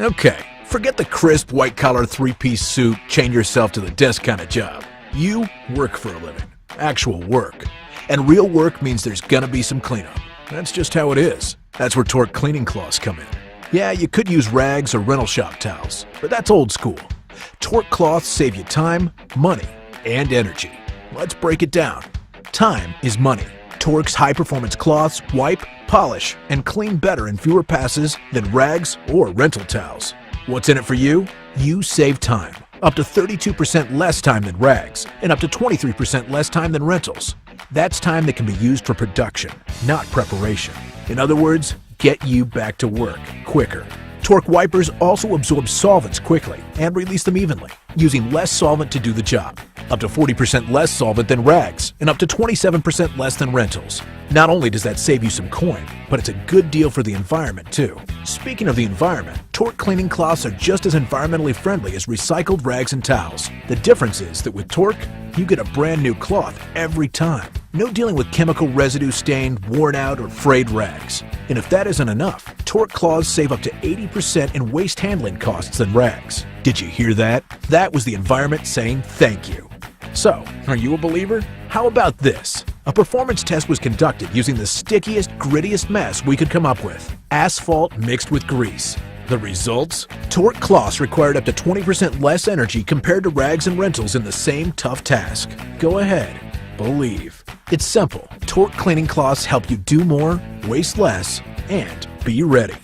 Okay, forget the crisp white-collar three-piece suit, chain yourself to the desk kind of job. You work for a living. Actual work. And real work means there's gonna be some cleanup. That's just how it is. That's where Tork cleaning cloths come in. Yeah, you could use rags or rental shop towels, but that's old school. Tork cloths save you time, money, and energy. Let's break it down. Time is money. Tork's high-performance cloths wipe, polish, and clean better in fewer passes than rags or rental towels. What's in it for you? You save time. Up to 32% less time than rags, and up to 23% less time than rentals. That's time that can be used for production, not preparation. In other words, get you back to work quicker. Tork wipers also absorb solvents quickly and release them evenly, using less solvent to do the job. Up to 40% less solvent than rags, and up to 27% less than rentals. Not only does that save you some coin, but it's a good deal for the environment too. Speaking of the environment, Tork cleaning cloths are just as environmentally friendly as recycled rags and towels. The difference is that with Tork, you get a brand new cloth every time. No dealing with chemical residue stained, worn out, or frayed rags. And if that isn't enough, Tork cloths save up to 80% in waste handling costs than rags. Did you hear that? That was the environment saying thank you. So, are you a believer? How about this? A performance test was conducted using the stickiest, grittiest mess we could come up with. Asphalt mixed with grease. The results? Tork cloths required up to 20% less energy compared to rags and rentals in the same tough task. Go ahead. Believe. It's simple. Tork cleaning cloths help you do more, waste less, and be ready.